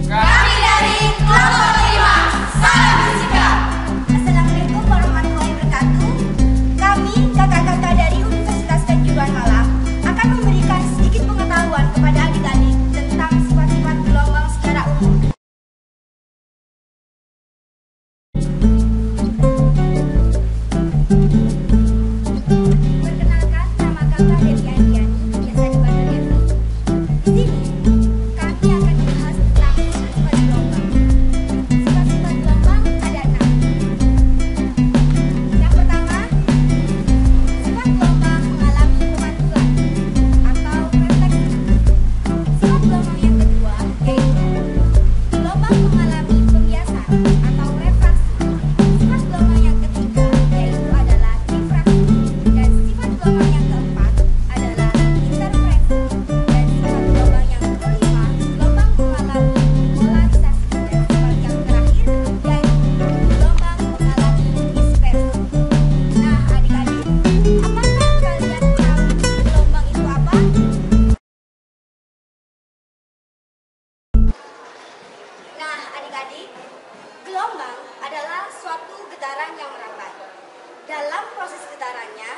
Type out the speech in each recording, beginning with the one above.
Kami dari kelompok 5, salam fisika. Assalamualaikum warahmatullahi wabarakatuh. Kami, kakak-kakak dari Universitas Kanjuruhan Malang, akan memberikan sedikit pengetahuan kepada adik-adik tentang sifat-sifat gelombang secara umum. Perkenalkan, nama kakak Devi Andiani, biasa dipanggil Devi. Di sini, kami akan membahas tentang sifat-sifat gelombang. Sifat-sifat gelombang ada 6. Yang pertama, sifat gelombang mengalami pemantulan atau refleksi. Sifat gelombang yang kedua yaitu gelombang mengalami pembiasan atau refraksi. Sifat gelombang yang ketiga yaitu adalah difraksi. Dan sifat gelombang yang keempat adalah interferensi. Dan sifat gelombang yang kelima, gelombang mengalami polarisasi. Dan sifat yang terakhir yaitu gelombang mengalami dispersi. Nah, adik-adik, apakah kalian tahu gelombang itu apa? Nah, adik-adik, gelombang adalah suatu getaran yang merambat. Dalam proses getarannya,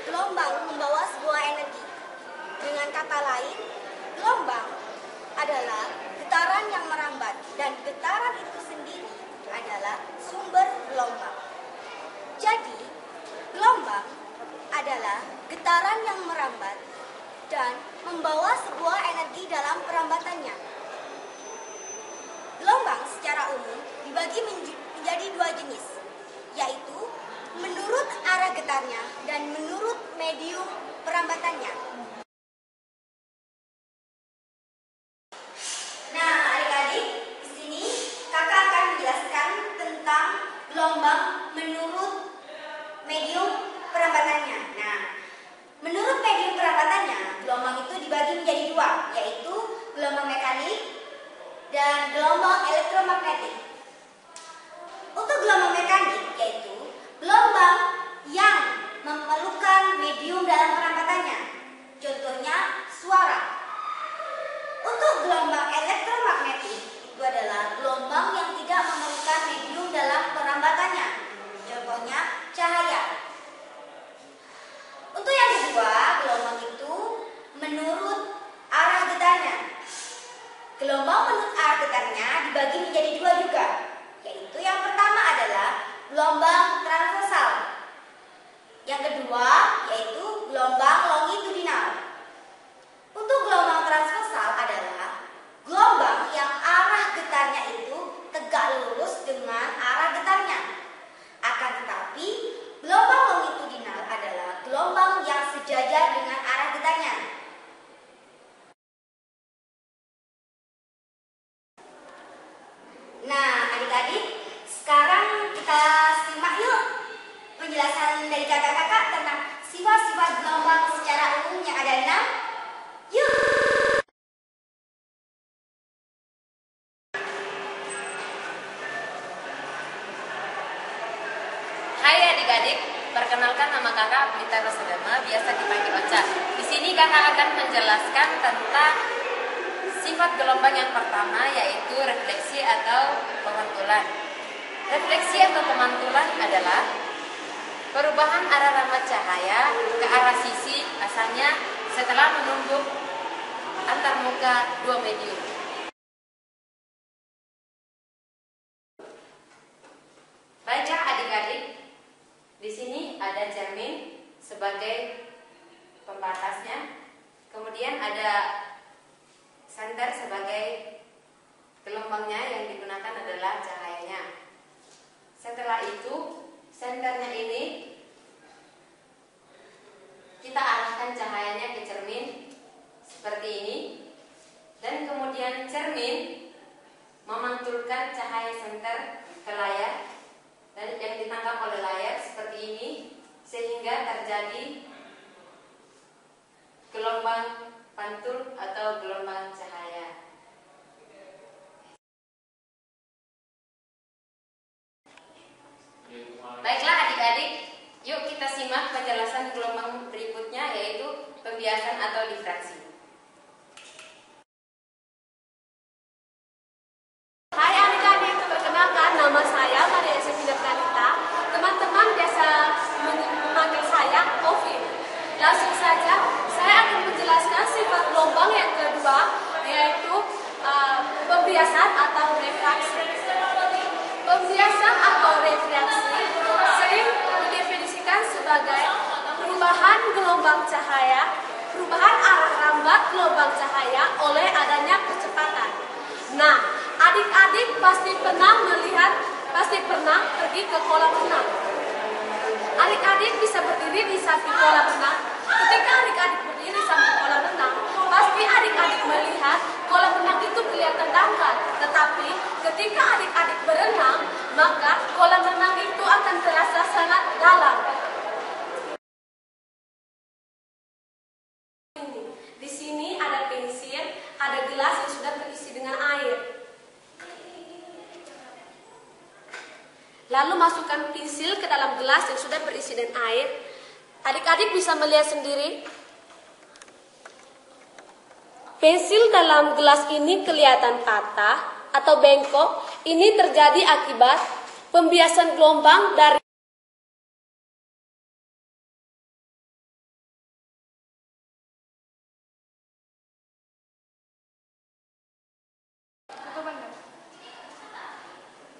gelombang membawa sebuah energi. Dengan kata lain, gelombang adalah getaran yang merambat dan getaran itu sendiri adalah sumber gelombang. Jadi, gelombang adalah getaran yang merambat dan membawa sebuah energi dalam perambatannya. Gelombang secara umum dibagi menjadi 2 jenis, yaitu menurut arah getarnya dan menurut medium perambatannya. Nah, adik-adik, di sini kakak akan menjelaskan tentang gelombang menurut medium perambatannya. Nah, menurut medium perambatannya, gelombang itu dibagi menjadi 2, yaitu gelombang mekanik dan gelombang elektromagnetik. Untuk gelombang mekanik yaitu gelombang yang memerlukan medium dalam perambatannya. Contohnya suara. Untuk gelombang elektromagnetik itu adalah gelombang yang tidak memerlukan medium dalam perambatannya. Contohnya cahaya. Untuk yang kedua, gelombang itu menurut arah getarnya. Gelombang menurut arah getarnya dibagi menjadi 2 juga, yaitu yang pertama adalah gelombang transversal. Yang kedua yaitu gelombang longitudinal. Untuk gelombang transversal adalah gelombang yang arah getarnya itu tegak lurus dengan arah getarnya. Akan tetapi, gelombang longitudinal adalah gelombang yang sejajar dengan arah getarnya. Nah, adik-adik, sekarang kita simak yuk penjelasan dari kakak-kakak tentang sifat-sifat gelombang secara umum yang ada 6. Yuk! Hai adik-adik, perkenalkan nama kakak Mita Rosadama, biasa dipanggil Ocha. Di sini kakak akan menjelaskan tentang sifat gelombang yang pertama, yaitu refleksi atau pemantulan. Refleksi atau pemantulan adalah perubahan arah rambut cahaya ke arah sisi asalnya setelah menumbuk antarmuka 2 medium. Baiklah adik-adik, di sini ada cermin sebagai pembatasnya, kemudian ada senter sebagai gelombangnya, yang digunakan adalah cahayanya. Setelah itu, senternya ini kita arahkan cahayanya ke cermin seperti ini, dan kemudian cermin memantulkan cahaya senter ke layar dan yang ditangkap oleh layar seperti ini, sehingga terjadi gelombang pantul atau gelombang cahaya. Langsung saja, saya akan menjelaskan sifat gelombang yang kedua, yaitu pembiasan atau refraksi. Pembiasan atau refraksi sering didefinisikan sebagai perubahan gelombang cahaya, perubahan arah rambat gelombang cahaya oleh adanya kecepatan. Nah, adik-adik pasti pernah pergi ke kolam renang. Adik-adik bisa berdiri di samping kolam renang. Ketika adik-adik berdiri di samping kolam renang, pasti adik-adik melihat kolam renang itu kelihatan dangkal. Tetapi ketika adik-adik berenang, maka kolam renang itu akan terasa sangat dalam. Di sini ada pensil, ada gelas yang sudah terisi dengan air. Lalu masukkan pensil ke dalam gelas yang sudah berisi dengan air. Adik-adik bisa melihat sendiri. Pensil dalam gelas ini kelihatan patah atau bengkok. Ini terjadi akibat pembiasan gelombang dari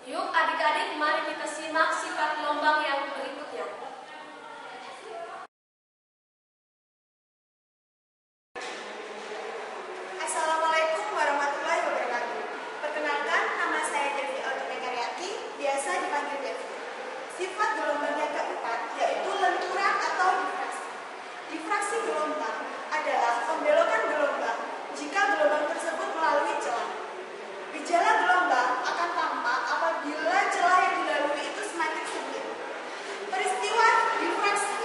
Yuk adik-adik, mari kita simak sifat gelombang yang berikutnya. Assalamualaikum warahmatullahi wabarakatuh. Perkenalkan, nama saya Devi Autumekaryati, biasa dipanggil Devi. Sifat gelombang yang keempat yaitu lenturan atau difraksi. Difraksi gelombang adalah pembelokan gelombang jika gelombang tersebut melalui celah. Gejala gelombang akan tampak apabila celah yang dilalui itu semakin sempit. Peristiwa difraksi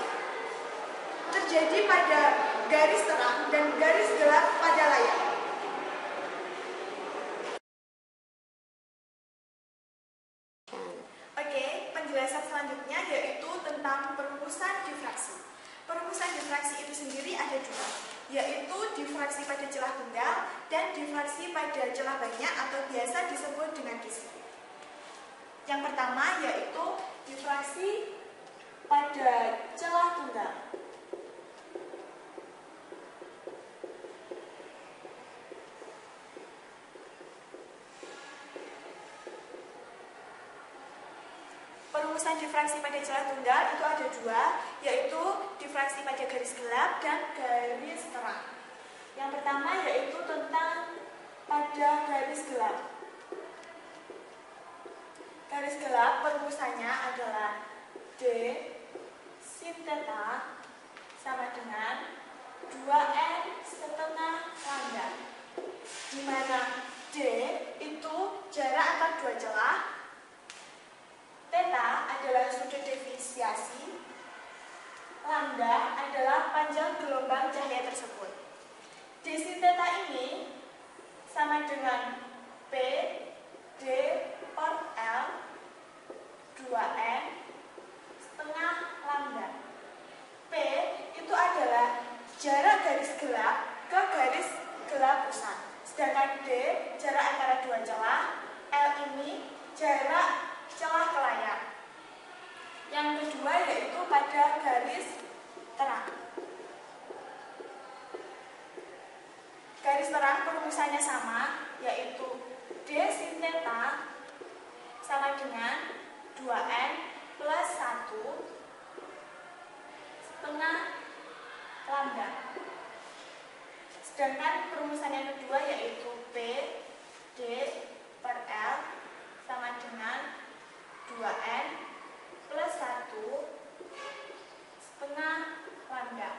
terjadi pada garis terang dan garis gelap pada layar. Oke, penjelasan selanjutnya yaitu tentang perumusan difraksi. Perumusan difraksi itu sendiri ada dua, yaitu difraksi pada celah tunggal dan difraksi pada celah banyak atau biasa disebut dengan kisi. Yang pertama yaitu difraksi pada celah tunggal. Perumusan difraksi pada celah tunggal itu ada dua, yaitu difraksi pada garis gelap dan garis terang. Yang pertama yaitu tentang pada garis gelap. Garis gelap perumusannya adalah D sin theta sama dengan 2n setengah lambda, di mana D itu jarak antar dua celah, theta adalah sudut defisiasi, lambda adalah panjang gelombang cahaya tersebut. D sin theta ini sama dengan P D per L 2n setengah lambda. P itu adalah jarak garis gelap ke garis gelap pusat, sedangkan D jarak antara dua celah, L ini jarak celah ke layar. Yang kedua yaitu pada garis terang. Garis terang perumusannya sama, yaitu D sin theta sama dengan 2n plus 1 setengah lambda. Sedangkan perumusan yang kedua yaitu P D per L sama dengan 2n plus 1 setengah lambda.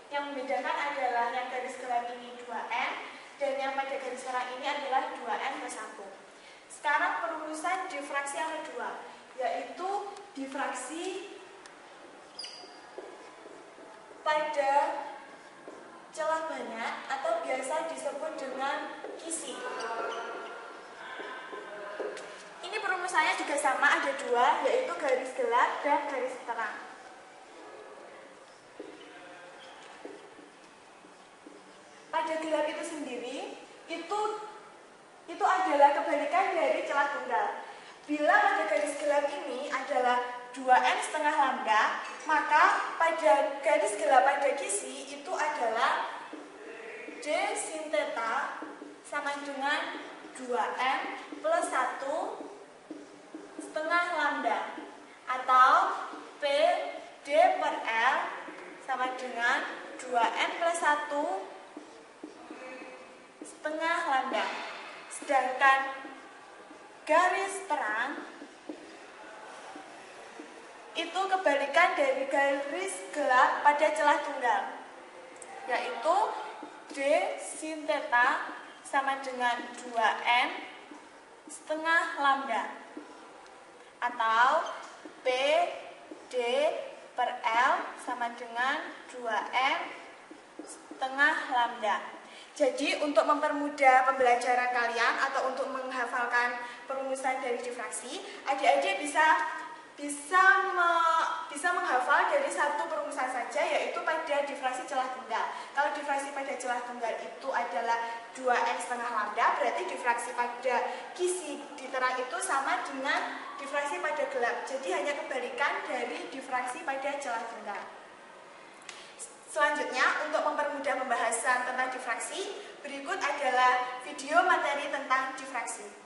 Yang membedakan adalah yang garis gelap ini 2n dan yang pada garis terang ini adalah 2n plus 1. Sekarang perumusan difraksi yang kedua, yaitu difraksi pada celah banyak atau biasa disebut dengan kisi. Ini perumusannya juga sama, ada dua, yaitu garis gelap dan garis terang. Pada gelap itu sendiri, itu adalah kebalikan dari celah tunggal. Bila pada garis gelap ini adalah 2n setengah lambda, maka pada garis gelap pada kisi itu adalah D sin theta sama dengan 2n plus 1 setengah lambda, atau P D per L sama dengan 2n plus 1 setengah lambda. Sedangkan garis terang itu kebalikan dari garis gelap pada celah tunggal, yaitu D sin theta sama dengan 2n setengah lambda, atau P D per L sama dengan 2n setengah lambda. Jadi untuk mempermudah pembelajaran kalian atau untuk menghafalkan perumusan dari difraksi, adik-adik bisa menghafal dari satu perumusan saja, yaitu pada difraksi celah tunggal. Kalau difraksi pada celah tunggal itu adalah 2n setengah lambda, berarti difraksi pada kisi di terang itu sama dengan difraksi pada gelap. Jadi hanya kebalikan dari difraksi pada celah tunggal. Selanjutnya, untuk mempermudah pembahasan tentang difraksi, berikut adalah video materi tentang difraksi.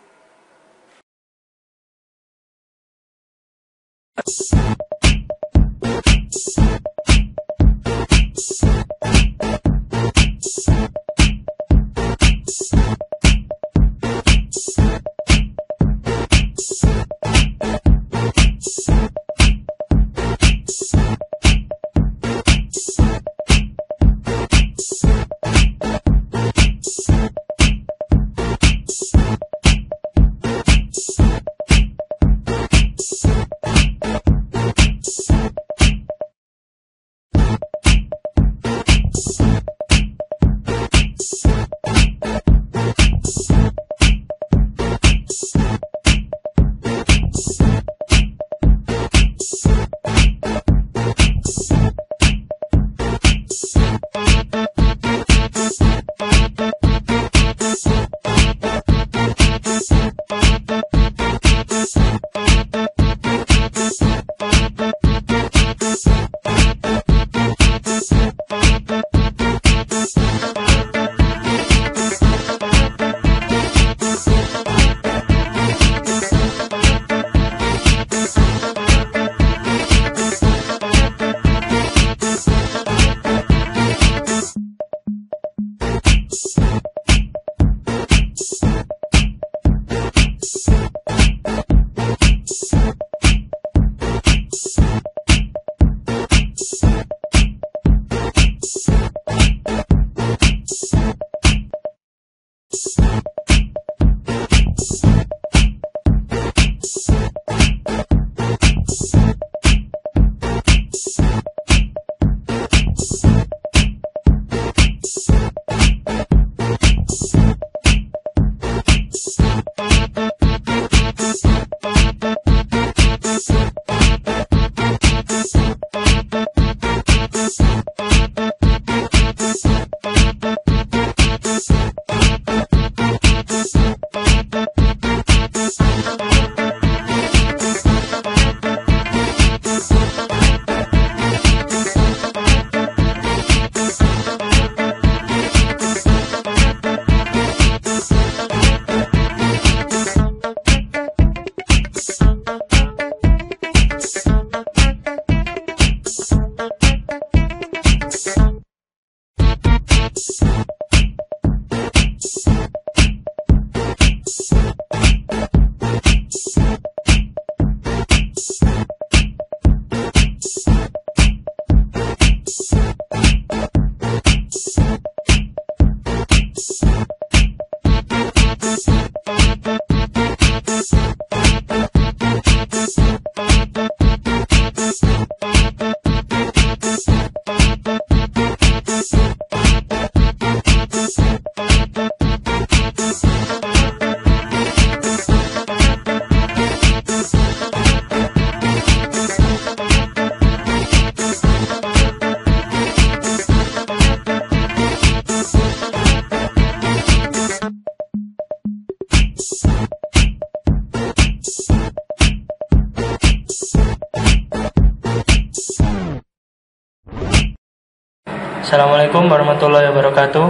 Assalamualaikum warahmatullahi wabarakatuh.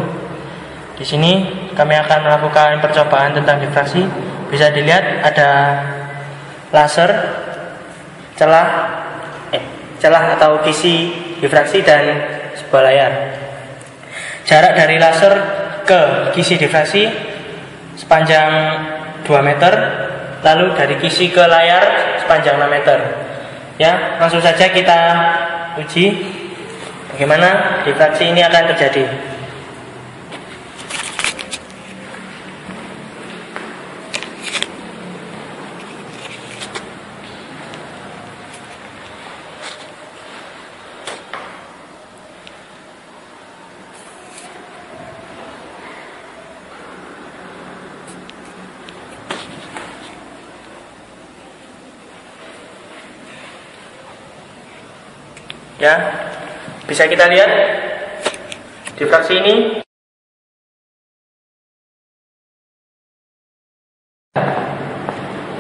Di sini kami akan melakukan percobaan tentang difraksi. Bisa dilihat ada laser, celah atau kisi difraksi dan sebuah layar. Jarak dari laser ke kisi difraksi sepanjang 2 meter, lalu dari kisi ke layar sepanjang 6 meter. Ya, langsung saja kita uji bagaimana difraksi ini akan terjadi. Ya, bisa kita lihat difraksi ini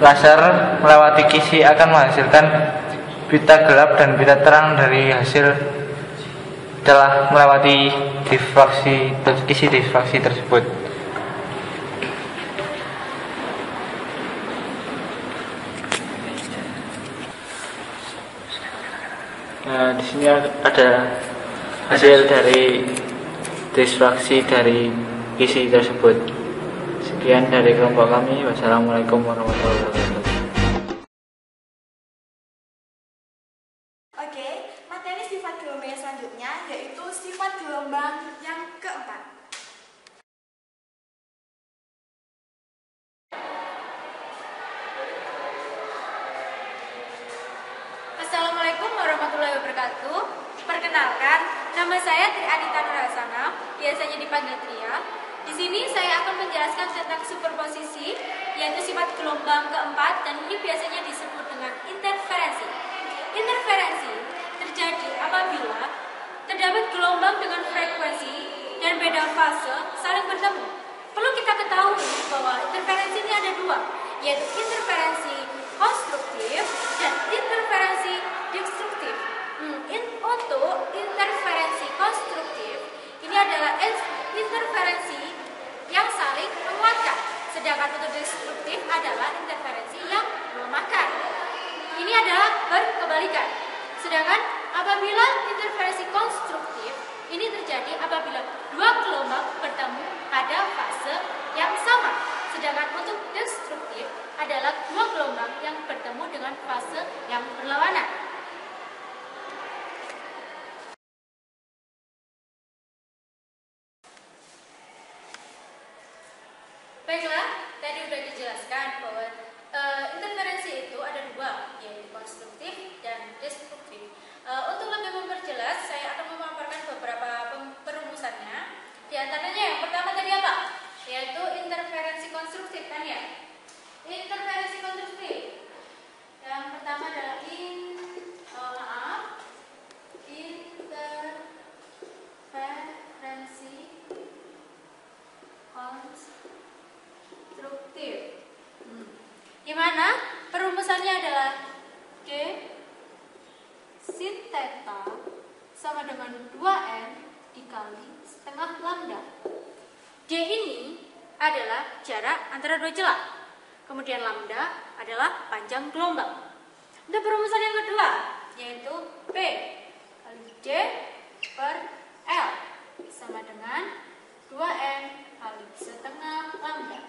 laser melewati kisi akan menghasilkan pita gelap dan pita terang dari hasil telah melewati kisi difraksi tersebut. Nah, di sini ada hasil dari difraksi dari kisi tersebut. Sekian dari kelompok kami. Wassalamualaikum warahmatullahi wabarakatuh. Oke, materi sifat gelombang yang selanjutnya yaitu sifat gelombang yang keempat. Assalamualaikum warahmatullahi wabarakatuh. Perkenalkan, nama saya Tri Adita Nurhasana, biasanya dipanggil Tria. Di sini saya akan menjelaskan tentang superposisi, yaitu sifat gelombang keempat, dan ini biasanya disebut dengan interferensi. Interferensi terjadi apabila terdapat gelombang dengan frekuensi dan beda fase saling bertemu. Perlu kita ketahui bahwa interferensi ini ada dua, yaitu interferensi konstruktif dan interferensi destruktif. Untuk interferensi konstruktif, ini adalah interferensi yang saling menguatkan, sedangkan untuk destruktif adalah interferensi yang melemahkan. Ini adalah berkebalikan. Sedangkan apabila interferensi konstruktif ini terjadi apabila dua gelombang bertemu pada fase yang sama, sedangkan untuk destruktif adalah dua gelombang yang bertemu dengan fase yang berlawanan. Baiklah, tadi sudah dijelaskan bahwa interferensi itu ada dua, yaitu konstruktif dan destruktif. Untuk lebih memperjelas, saya akan memaparkan beberapa perumusannya. Di antaranya yang pertama tadi apa? Yaitu interferensi konstruktif, kan ya? Interferensi konstruktif. Yang pertama adalah interferensi konstruktif. Di mana perumusannya adalah D sin theta sama dengan 2n dikali setengah lambda. D ini adalah jarak antara dua celah. Kemudian lambda adalah panjang gelombang. Untuk perumusan yang kedua yaitu P kali D per L sama dengan 2n kali setengah lambda.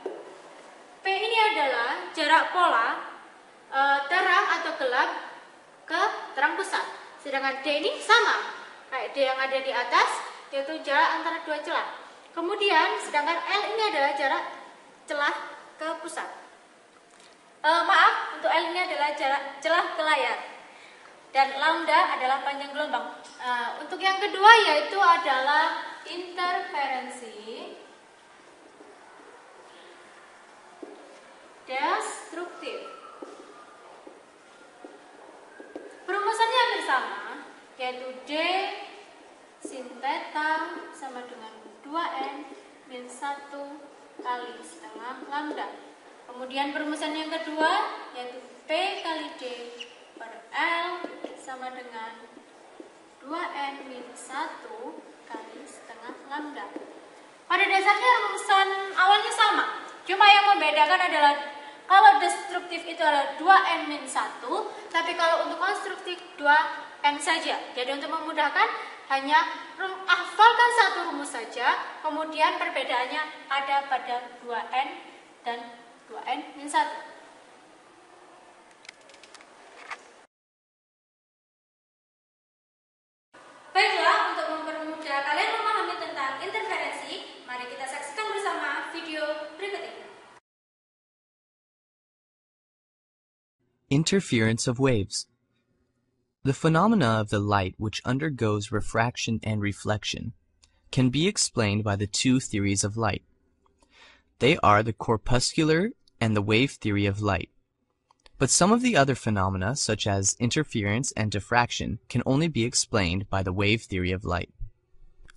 P ini adalah jarak pola terang atau gelap ke terang pusat. Sedangkan D ini sama kayak D yang ada di atas, yaitu jarak antara dua celah. Kemudian sedangkan L ini adalah jarak celah ke pusat. Untuk L ini adalah jarak celah ke layar. Dan lambda adalah panjang gelombang. Untuk yang kedua yaitu adalah interferensi destruktif. Perumusannya hampir sama, yaitu D sin theta sama dengan 2n min 1 kali setengah lambda. Kemudian perumusan yang kedua yaitu P kali D per L sama dengan 2n min 1 kali setengah lambda. Pada dasarnya rumusan awalnya sama, cuma yang membedakan adalah kalau destruktif itu adalah 2n-1, tapi kalau untuk konstruktif 2n saja. Jadi untuk memudahkan hanya hafalkan satu rumus saja, kemudian perbedaannya ada pada 2n dan 2n-1. Baiklah, untuk mempermudah kalian memahami tentang interferensi, mari kita saksikan bersama video berikut ini. Interference of waves. The phenomena of the light which undergoes refraction and reflection can be explained by the two theories of light. They are the corpuscular and the wave theory of light. But some of the other phenomena, such as interference and diffraction, can only be explained by the wave theory of light.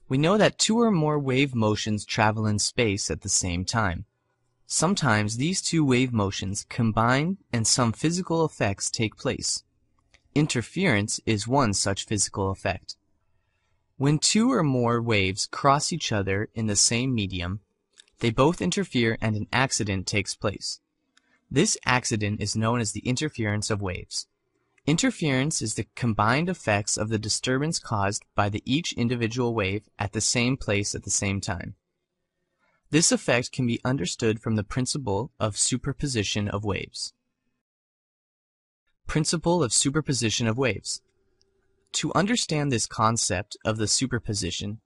We know that two or more wave motions travel in space at the same time. Sometimes these two wave motions combine and some physical effects take place. Interference is one such physical effect. When two or more waves cross each other in the same medium, they both interfere and an accident takes place. This accident is known as the interference of waves. Interference is the combined effects of the disturbance caused by each individual wave at the same place at the same time. This effect can be understood from the principle of superposition of waves. Principle of superposition of waves. To understand this concept of the superposition,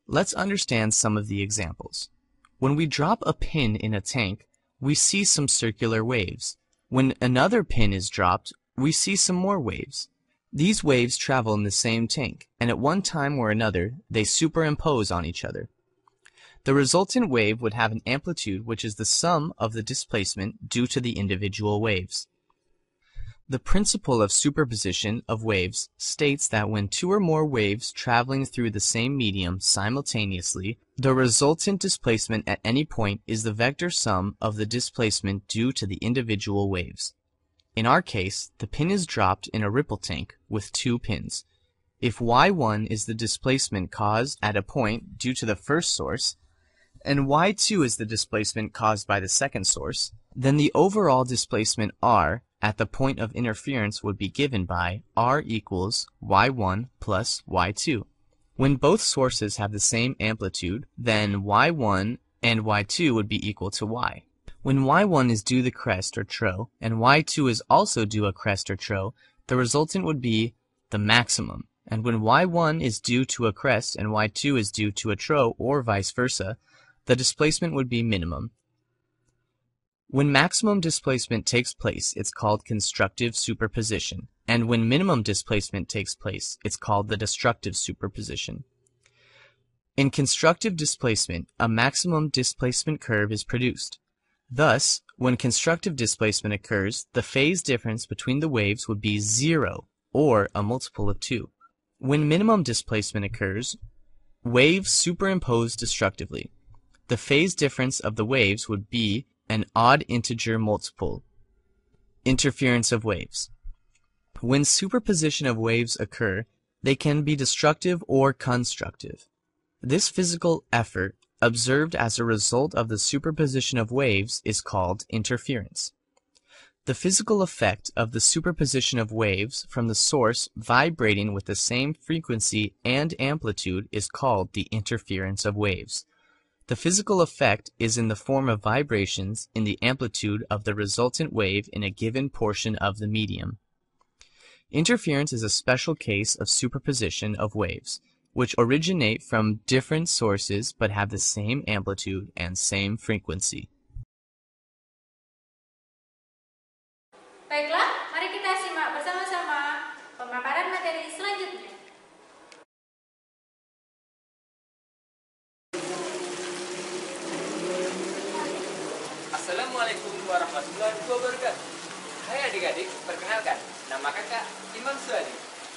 let's understand some of the examples. When we drop a pin in a tank, we see some circular waves. When another pin is dropped, we see some more waves. These waves travel in the same tank, and at one time or another, they superimpose on each other. The resultant wave would have an amplitude which is the sum of the displacement due to the individual waves. The principle of superposition of waves states that when two or more waves traveling through the same medium simultaneously, the resultant displacement at any point is the vector sum of the displacement due to the individual waves. In our case, the pin is dropped in a ripple tank with two pins. If y1 is the displacement caused at a point due to the first source, and y2 is the displacement caused by the second source, then the overall displacement r at the point of interference would be given by r equals y1 plus y2. When both sources have the same amplitude, then y1 and y2 would be equal to y. When y1 is due the crest or trough, and y2 is also due a crest or trough, the resultant would be the maximum. And when y1 is due to a crest and y2 is due to a trough, or vice versa, the displacement would be minimum. When maximum displacement takes place, it's called constructive superposition, and when minimum displacement takes place, it's called the destructive superposition. In constructive displacement, a maximum displacement curve is produced. Thus, when constructive displacement occurs, the phase difference between the waves would be 0, or a multiple of 2. When minimum displacement occurs, waves superimpose destructively. The phase difference of the waves would be an odd integer multiple. Interference of waves. When superposition of waves occur, they can be destructive or constructive. This physical effort, observed as a result of the superposition of waves, is called interference. The physical effect of the superposition of waves from the source vibrating with the same frequency and amplitude is called the interference of waves. The physical effect is in the form of vibrations in the amplitude of the resultant wave in a given portion of the medium. Interference is a special case of superposition of waves, which originate from different sources but have the same amplitude and same frequency. Baiklah, mari kita simak bersama-sama pemaparan materi selanjutnya. Assalamualaikum warahmatullahi wabarakatuh. Hai adik-adik, perkenalkan, nama kakak Imam Suadi,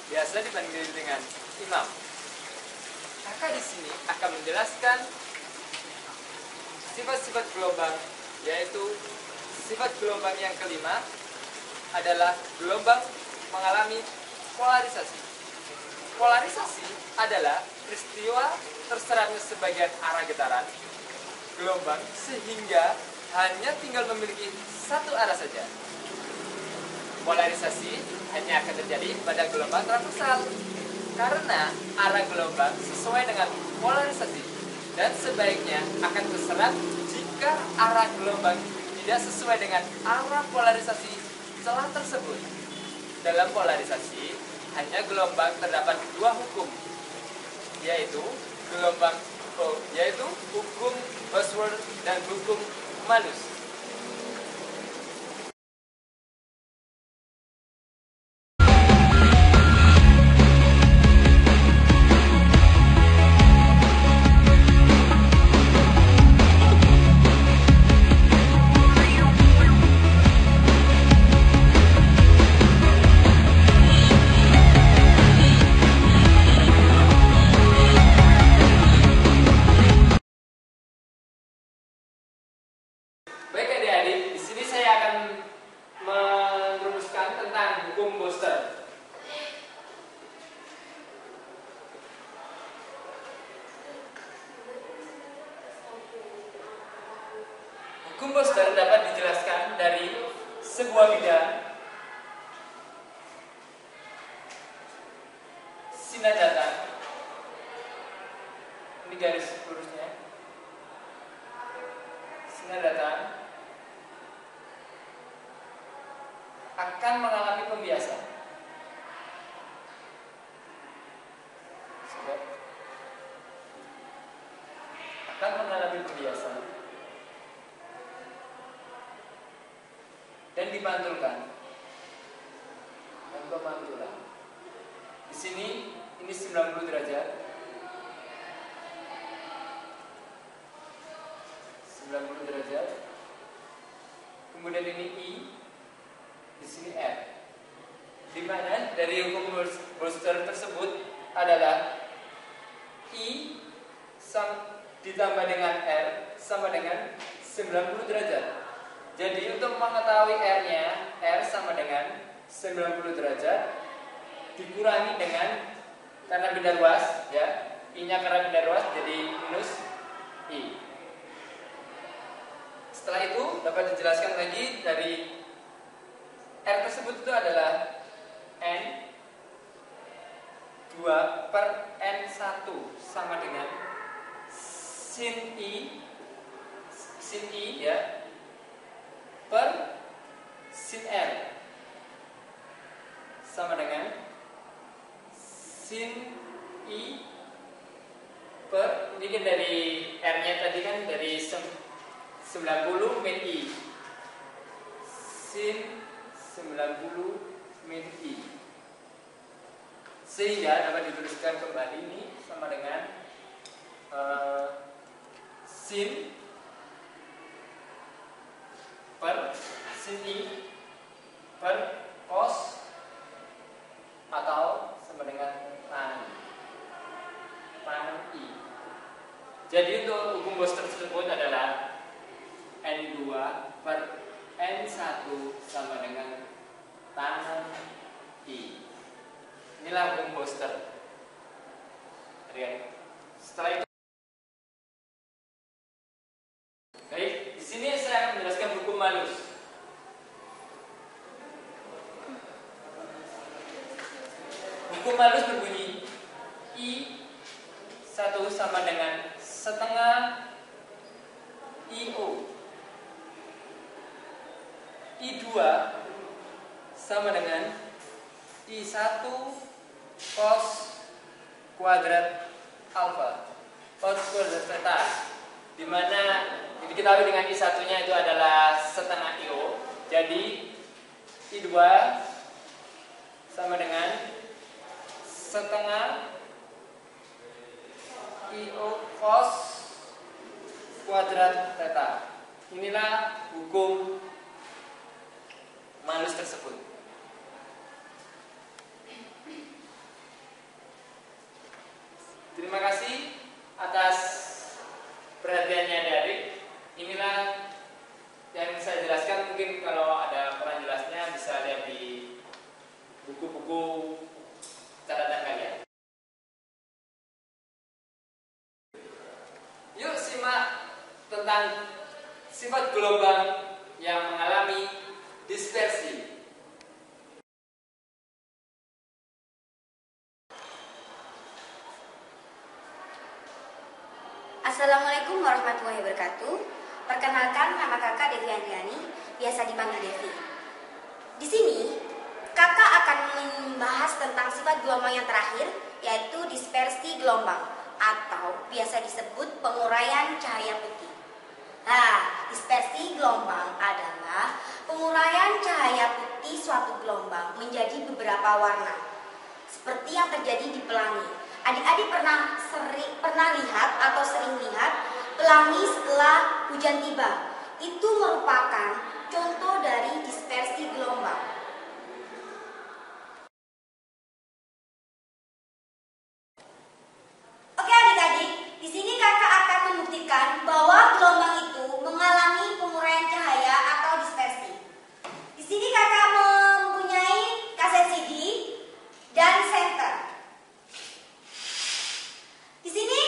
biasa dipanggil dengan Imam. Kakak di sini akan menjelaskan sifat-sifat gelombang, yaitu sifat gelombang yang kelima adalah gelombang mengalami polarisasi. Polarisasi adalah peristiwa terserapnya sebagian arah getaran gelombang sehingga hanya tinggal memiliki satu arah saja. Polarisasi hanya akan terjadi pada gelombang transversal karena arah gelombang sesuai dengan polarisasi dan sebaliknya akan terserap jika arah gelombang tidak sesuai dengan arah polarisasi celah tersebut. Dalam polarisasi hanya gelombang terdapat dua hukum, yaitu hukum Bosworth dan hukum Malus. Baik adik-adik, di sini saya akan merumuskan tentang hukum Booster. Hukum Booster dapat dijelaskan dari sebuah bidang sinar datang. Ini garis lurusnya. Sinar datang akan mengalami pembiasan. Akan mengalami pembiasan dan dipantulkan. Dan pemantulan. Di sini ini 90 derajat. 90 derajat. Kemudian ini I, di sini R. Di mana dari hukum Booster tersebut adalah I ditambah dengan R sama dengan 90 derajat. Jadi untuk mengetahui R-nya, R sama dengan 90 derajat dikurangi dengan, karena beda ruas ya, I-nya karena beda ruas jadi minus I. Setelah itu dapat dijelaskan lagi dari R tersebut itu adalah N 2 per N1 sama dengan sin I ya per sin R sama dengan sin I per, ini kan dari R-nya tadi kan dari 90 min I, sin 90 min I, sehingga dapat dituliskan kembali ini sama dengan sin per sin I per cos atau sama dengan tan I. Jadi untuk hukum Booster tersebut adalah N2 per N1 sama dengan tan I. Inilah hukum Booster. Setelah itu, baik, di sini saya akan menjelaskan hukum Malus. Hukum Malus berbunyi I1 sama dengan setengah IO. I2 sama dengan I1 cos kuadrat alfa, cos kuadrat theta, di mana diketahui dengan I1 nya itu adalah setengah IO. Jadi I2 sama dengan setengah IO cos kuadrat theta. Inilah hukum Malus tersebut. Terima kasih atas perhatiannya adik-adik. Inilah yang saya jelaskan. Mungkin kalau ada kurang jelasnya bisa lihat di buku-buku catatan kalian. tentang sifat gelombang yang mengalami dispersi. Assalamualaikum warahmatullahi wabarakatuh. Perkenalkan, nama kakak Devi Andriani, biasa dipanggil Devi. Di sini, kakak akan membahas tentang sifat gelombang yang terakhir, yaitu dispersi gelombang atau biasa disebut penguraian cahaya putih. Nah, dispersi gelombang adalah penguraian cahaya putih suatu gelombang menjadi beberapa warna, seperti yang terjadi di pelangi. Adik-adik pernah lihat atau sering lihat pelangi setelah hujan tiba. Itu merupakan contoh dari dispersi gelombang. Oke adik-adik, di sini kakak akan membuktikan bahwa gelombang itu mengalami penguraian cahaya atau dispersi. Di sini kakak mempunyai kaset CD dan senter. Di sini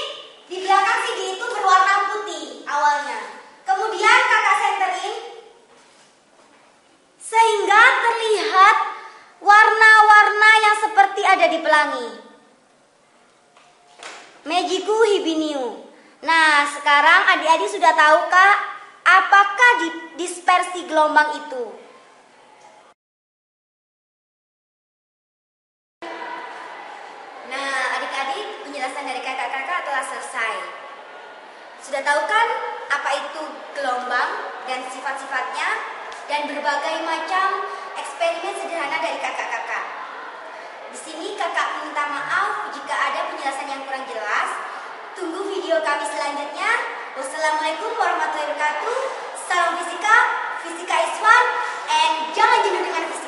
di belakang CD itu berwarna putih awalnya. Kemudian kakak senterin sehingga terlihat warna-warna yang seperti ada di pelangi. Mejiku hibiniu. Nah, sekarang adik-adik sudah tahukah apakah dispersi gelombang itu? Nah, adik-adik, penjelasan dari kakak-kakak telah selesai. Sudah tahu kan apa itu gelombang dan sifat-sifatnya dan berbagai macam eksperimen sederhana dari kakak-kakak. Di sini kakak minta maaf jika ada penjelasan yang kurang jelas. Tunggu video kami selanjutnya. Wassalamualaikum warahmatullahi wabarakatuh. Salam fisika, fisika is fun, and jangan jenuh dengan fisika.